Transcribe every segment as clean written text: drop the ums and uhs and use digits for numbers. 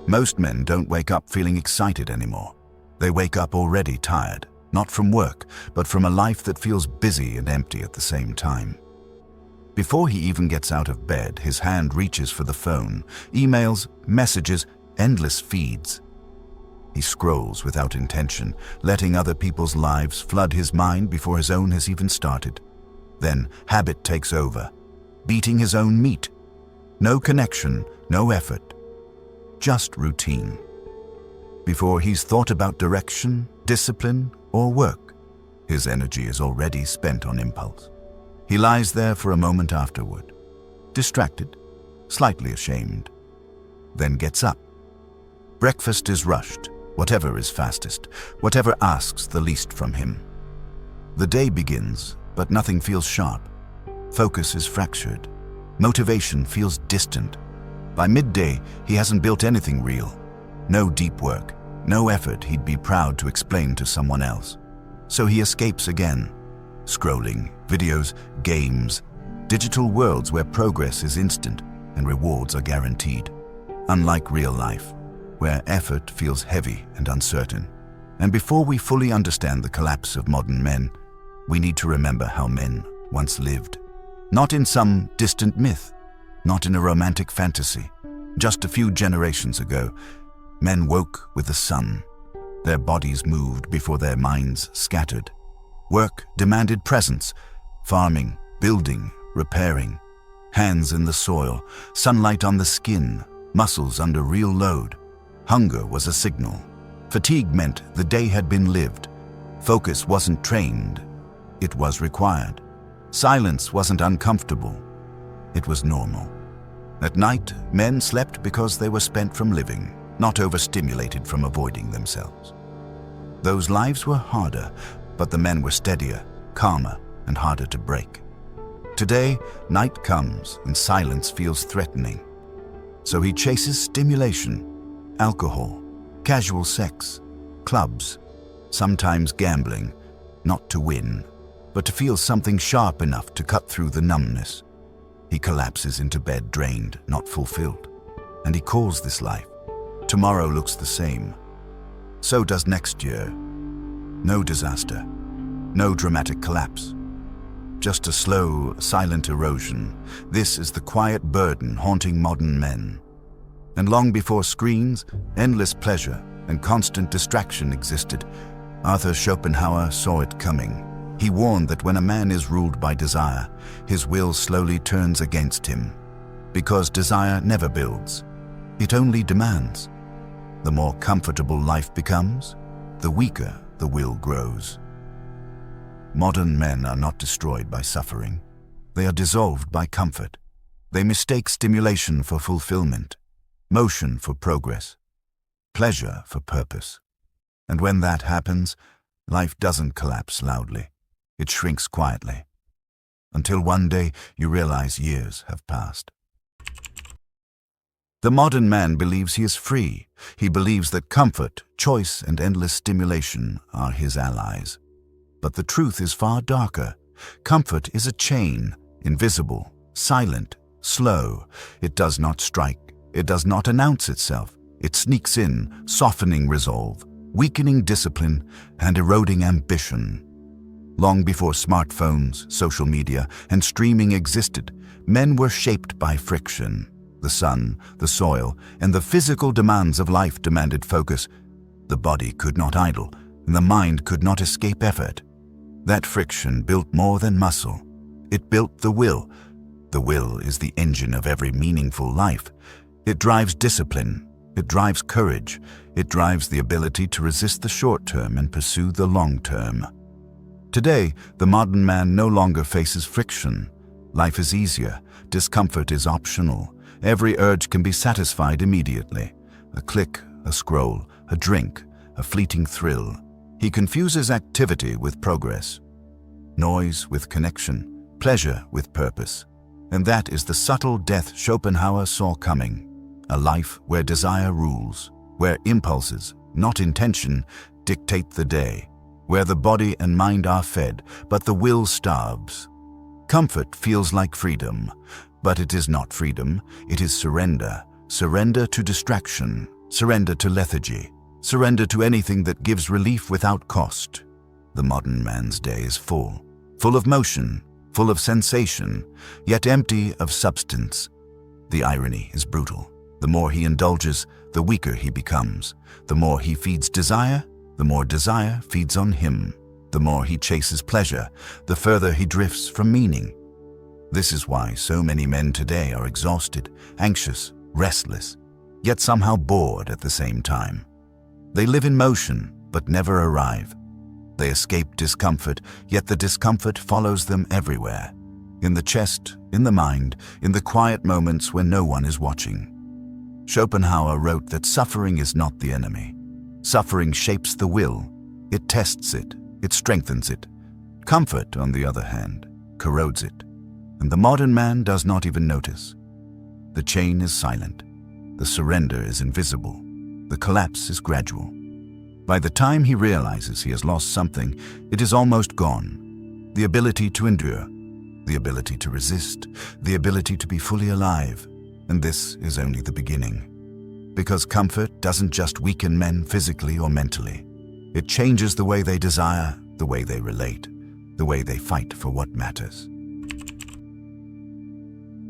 Most men don't wake up feeling excited anymore. They wake up already tired, not from work, but from a life that feels busy and empty at the same time. Before he even gets out of bed, his hand reaches for the phone, emails, messages, endless feeds. He scrolls without intention, letting other people's lives flood his mind before his own has even started. Then habit takes over, beating his own meat. No connection, no effort, just routine. Before he's thought about direction, discipline, or work, his energy is already spent on impulse. He lies there for a moment afterward, distracted, slightly ashamed, then gets up. Breakfast is rushed, whatever is fastest, whatever asks the least from him. The day begins, but nothing feels sharp. Focus is fractured. Motivation feels distant. By midday, he hasn't built anything real. No deep work, no effort he'd be proud to explain to someone else. So he escapes again. Scrolling, videos, games, digital worlds where progress is instant and rewards are guaranteed. Unlike real life, where effort feels heavy and uncertain. And before we fully understand the collapse of modern men, we need to remember how men once lived. Not in some distant myth, not in a romantic fantasy. Just a few generations ago, men woke with the sun. Their bodies moved before their minds scattered. Work demanded presence, farming, building, repairing. Hands in the soil, sunlight on the skin, muscles under real load. Hunger was a signal. Fatigue meant the day had been lived. Focus wasn't trained, it was required. Silence wasn't uncomfortable, it was normal. At night, men slept because they were spent from living, not overstimulated from avoiding themselves. Those lives were harder, but the men were steadier, calmer, and harder to break. Today, night comes and silence feels threatening. So he chases stimulation, alcohol, casual sex, clubs, sometimes gambling, not to win, but to feel something sharp enough to cut through the numbness. He collapses into bed drained, not fulfilled, and he calls this life. Tomorrow looks the same. So does next year. No disaster, no dramatic collapse. Just a slow, silent erosion. This is the quiet burden haunting modern men. And long before screens, endless pleasure, and constant distraction existed, Arthur Schopenhauer saw it coming. He warned that when a man is ruled by desire, his will slowly turns against him. Because desire never builds, it only demands. The more comfortable life becomes, the weaker the will grows. Modern men are not destroyed by suffering. They are dissolved by comfort. They mistake stimulation for fulfillment, motion for progress, pleasure for purpose. And when that happens, life doesn't collapse loudly. It shrinks quietly, until one day you realize years have passed. The modern man believes he is free. He believes that comfort, choice, and endless stimulation are his allies. But the truth is far darker. Comfort is a chain, invisible, silent, slow. It does not strike. It does not announce itself. It sneaks in, softening resolve, weakening discipline, and eroding ambition. Long before smartphones, social media, and streaming existed, men were shaped by friction. The sun, the soil, and the physical demands of life demanded focus. The body could not idle, and the mind could not escape effort. That friction built more than muscle. It built the will. The will is the engine of every meaningful life. It drives discipline. It drives courage. It drives the ability to resist the short term and pursue the long term. Today, the modern man no longer faces friction. Life is easier. Discomfort is optional. Every urge can be satisfied immediately. A click, a scroll, a drink, a fleeting thrill. He confuses activity with progress, noise with connection, pleasure with purpose. And that is the subtle death Schopenhauer saw coming. A life where desire rules, where impulses, not intention, dictate the day, where the body and mind are fed, but the will starves. Comfort feels like freedom, but it is not freedom, it is surrender. Surrender to distraction, surrender to lethargy, surrender to anything that gives relief without cost. The modern man's day is full of motion, full of sensation, yet empty of substance. The irony is brutal. The more he indulges, the weaker he becomes. The more he feeds desire, the more desire feeds on him. The more he chases pleasure, the further he drifts from meaning. This is why so many men today are exhausted, anxious, restless, yet somehow bored at the same time. They live in motion, but never arrive. They escape discomfort, yet the discomfort follows them everywhere. In the chest, in the mind, in the quiet moments when no one is watching. Schopenhauer wrote that suffering is not the enemy. Suffering shapes the will. It tests it. It strengthens it. Comfort, on the other hand, corrodes it. And the modern man does not even notice. The chain is silent. The surrender is invisible. The collapse is gradual. By the time he realizes he has lost something, it is almost gone. The ability to endure, the ability to resist, the ability to be fully alive. And this is only the beginning. Because comfort doesn't just weaken men physically or mentally. It changes the way they desire, the way they relate, the way they fight for what matters.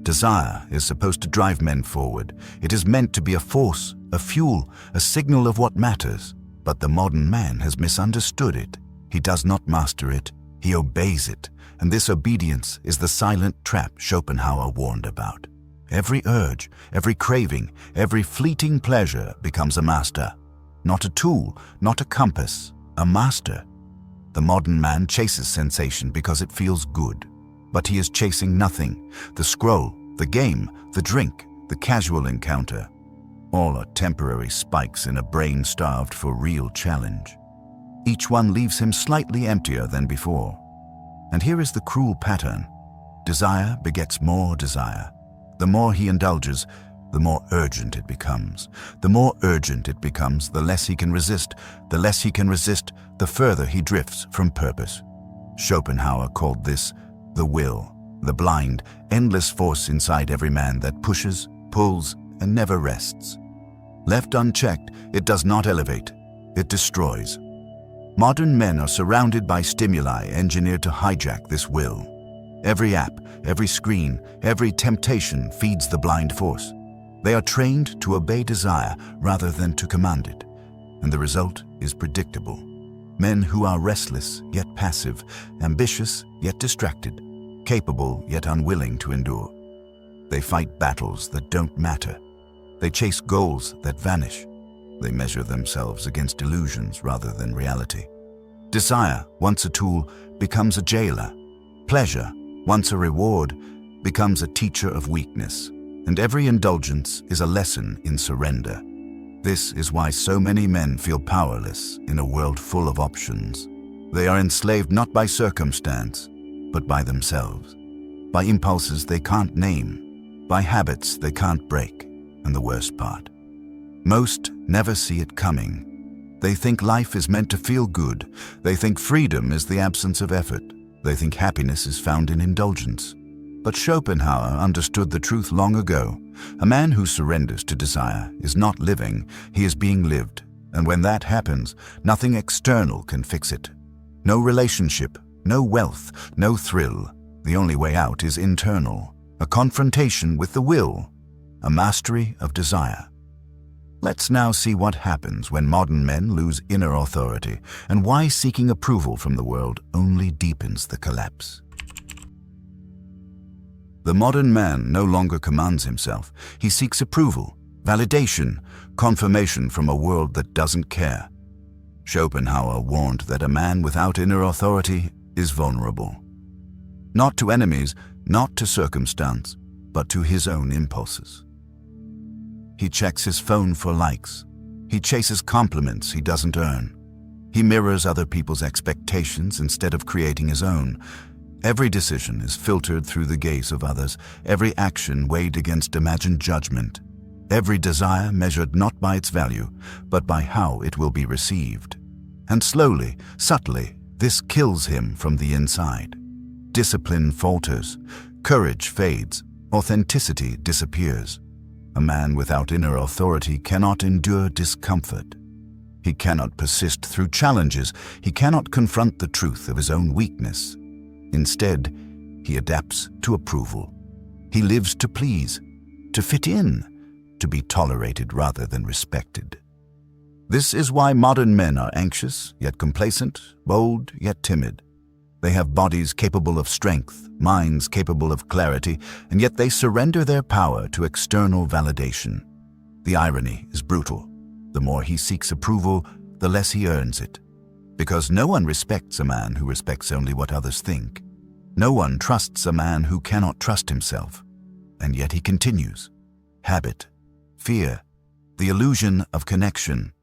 Desire is supposed to drive men forward. It is meant to be a force, a fuel, a signal of what matters. But the modern man has misunderstood it. He does not master it, he obeys it. And this obedience is the silent trap Schopenhauer warned about. Every urge, every craving, every fleeting pleasure becomes a master. Not a tool, not a compass, a master. The modern man chases sensation because it feels good. But he is chasing nothing. The scroll, the game, the drink, the casual encounter. All are temporary spikes in a brain starved for real challenge. Each one leaves him slightly emptier than before. And here is the cruel pattern. Desire begets more desire. The more he indulges, the more urgent it becomes. The more urgent it becomes, the less he can resist. The less he can resist, the further he drifts from purpose. Schopenhauer called this the will, the blind, endless force inside every man that pushes, pulls, and never rests. Left unchecked, it does not elevate, it destroys. Modern men are surrounded by stimuli engineered to hijack this will. Every app, every screen, every temptation feeds the blind force. They are trained to obey desire rather than to command it, and the result is predictable. Men who are restless yet passive, ambitious yet distracted, capable yet unwilling to endure. They fight battles that don't matter. They chase goals that vanish. They measure themselves against illusions rather than reality. Desire, once a tool, becomes a jailer. Pleasure, once a reward, becomes a teacher of weakness. And every indulgence is a lesson in surrender. This is why so many men feel powerless in a world full of options. They are enslaved not by circumstance, but by themselves. By impulses they can't name, by habits they can't break. And the worst part, most never see it coming. They think life is meant to feel good. They think freedom is the absence of effort. They think happiness is found in indulgence. But Schopenhauer understood the truth long ago. A man who surrenders to desire is not living, he is being lived. And when that happens, nothing external can fix it. No relationship, no wealth, no thrill. The only way out is internal, a confrontation with the will, a mastery of desire. Let's now see what happens when modern men lose inner authority and why seeking approval from the world only deepens the collapse. The modern man no longer commands himself. He seeks approval, validation, confirmation from a world that doesn't care. Schopenhauer warned that a man without inner authority is vulnerable. Not to enemies, not to circumstance, but to his own impulses. He checks his phone for likes. He chases compliments he doesn't earn. He mirrors other people's expectations instead of creating his own. Every decision is filtered through the gaze of others, every action weighed against imagined judgment, every desire measured not by its value, but by how it will be received. And slowly, subtly, this kills him from the inside. Discipline falters, courage fades, authenticity disappears. A man without inner authority cannot endure discomfort. He cannot persist through challenges. He cannot confront the truth of his own weakness. Instead, he adapts to approval. He lives to please, to fit in, to be tolerated rather than respected. This is why modern men are anxious, yet complacent, bold, yet timid. They have bodies capable of strength, minds capable of clarity, and yet they surrender their power to external validation. The irony is brutal. The more he seeks approval, the less he earns it. Because no one respects a man who respects only what others think. No one trusts a man who cannot trust himself. And yet he continues. Habit, fear, the illusion of connection.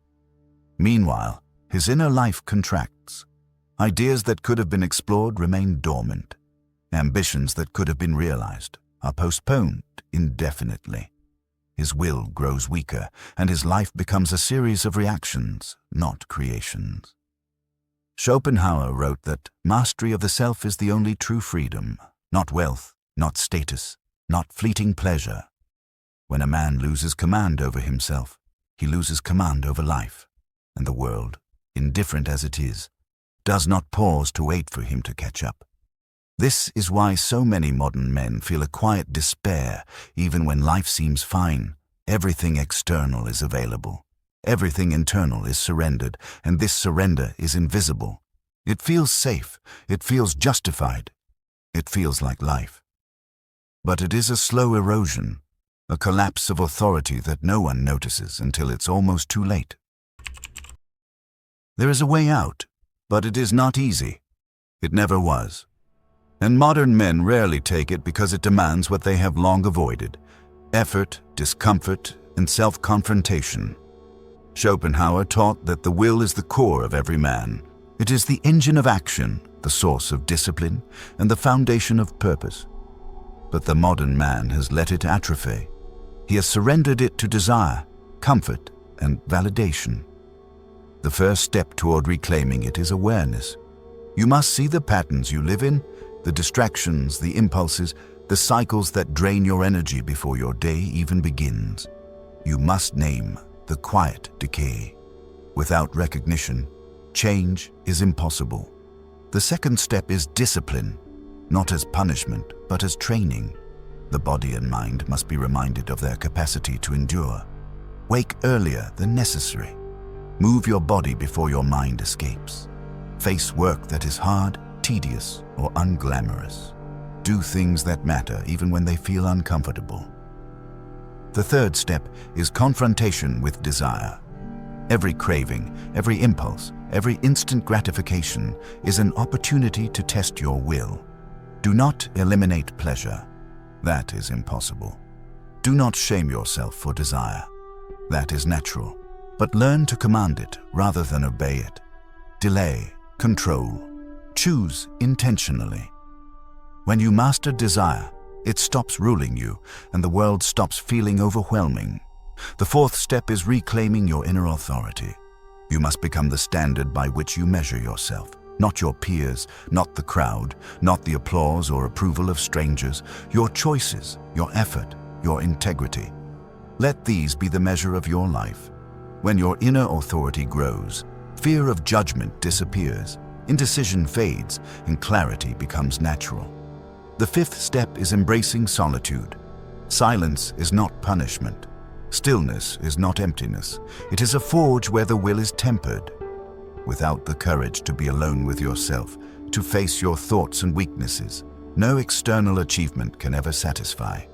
Meanwhile, his inner life contracts. Ideas that could have been explored remain dormant. Ambitions that could have been realized are postponed indefinitely. His will grows weaker, and his life becomes a series of reactions, not creations. Schopenhauer wrote that mastery of the self is the only true freedom, not wealth, not status, not fleeting pleasure. When a man loses command over himself, he loses command over life, and the world, indifferent as it is, does not pause to wait for him to catch up. This is why so many modern men feel a quiet despair even when life seems fine. Everything external is available. Everything internal is surrendered, and this surrender is invisible. It feels safe. It feels justified. It feels like life. But it is a slow erosion, a collapse of authority that no one notices until it's almost too late. There is a way out, but it is not easy. It never was. And modern men rarely take it because it demands what they have long avoided: effort, discomfort, and self-confrontation. Schopenhauer taught that the will is the core of every man. It is the engine of action, the source of discipline, and the foundation of purpose. But the modern man has let it atrophy. He has surrendered it to desire, comfort, and validation. The first step toward reclaiming it is awareness. You must see the patterns you live in, the distractions, the impulses, the cycles that drain your energy before your day even begins. You must name the quiet decay. Without recognition, change is impossible. The second step is discipline, not as punishment, but as training. The body and mind must be reminded of their capacity to endure. Wake earlier than necessary. Move your body before your mind escapes. Face work that is hard, tedious, or unglamorous. Do things that matter even when they feel uncomfortable. The third step is confrontation with desire. Every craving, every impulse, every instant gratification is an opportunity to test your will. Do not eliminate pleasure. That is impossible. Do not shame yourself for desire. That is natural. But learn to command it rather than obey it. Delay, control, choose intentionally. When you master desire, it stops ruling you, and the world stops feeling overwhelming. The fourth step is reclaiming your inner authority. You must become the standard by which you measure yourself. Not your peers, not the crowd, not the applause or approval of strangers. Your choices, your effort, your integrity. Let these be the measure of your life. When your inner authority grows, fear of judgment disappears, indecision fades, and clarity becomes natural. The fifth step is embracing solitude. Silence is not punishment. Stillness is not emptiness. It is a forge where the will is tempered. Without the courage to be alone with yourself, to face your thoughts and weaknesses, no external achievement can ever satisfy.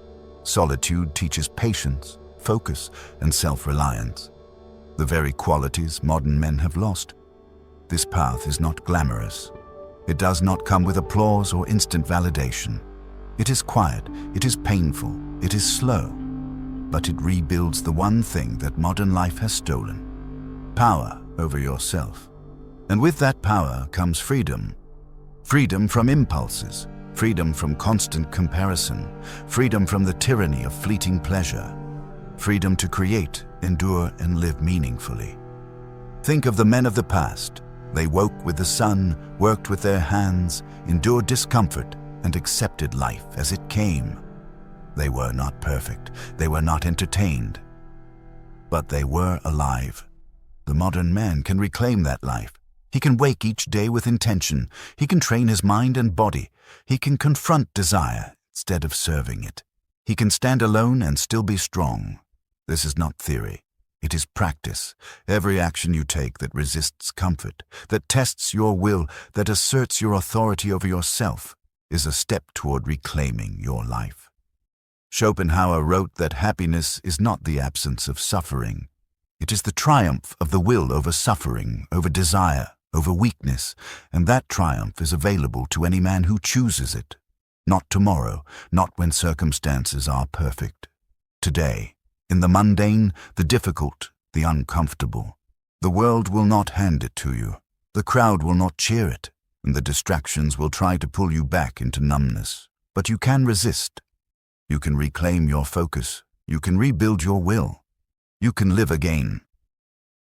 Solitude teaches patience, focus, and self-reliance. The very qualities modern men have lost. This path is not glamorous. It does not come with applause or instant validation. It is quiet, it is painful, it is slow. But it rebuilds the one thing that modern life has stolen: power over yourself. And with that power comes freedom. Freedom from impulses, freedom from constant comparison, freedom from the tyranny of fleeting pleasure, freedom to create, endure, and live meaningfully. Think of the men of the past. They woke with the sun, worked with their hands, endured discomfort, and accepted life as it came. They were not perfect. They were not entertained. But they were alive. The modern man can reclaim that life. He can wake each day with intention. He can train his mind and body. He can confront desire instead of serving it. He can stand alone and still be strong. This is not theory. It is practice. Every action you take that resists comfort, that tests your will, that asserts your authority over yourself, is a step toward reclaiming your life. Schopenhauer wrote that happiness is not the absence of suffering. It is the triumph of the will over suffering, over desire, over weakness, and that triumph is available to any man who chooses it. Not tomorrow, not when circumstances are perfect. Today, in the mundane, the difficult, the uncomfortable. The world will not hand it to you. The crowd will not cheer it, and the distractions will try to pull you back into numbness. But you can resist. You can reclaim your focus. You can rebuild your will. You can live again.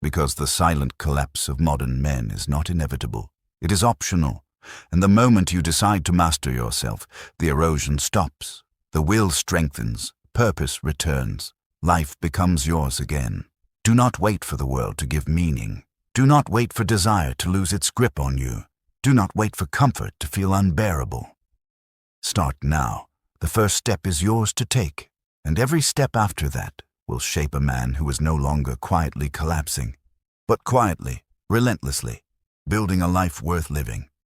Because the silent collapse of modern men is not inevitable. It is optional. And the moment you decide to master yourself, the erosion stops. The will strengthens. Purpose returns. Life becomes yours again. Do not wait for the world to give meaning. Do not wait for desire to lose its grip on you. Do not wait for comfort to feel unbearable. Start now. The first step is yours to take, and every step after that will shape a man who is no longer quietly collapsing, but quietly, relentlessly, building a life worth living.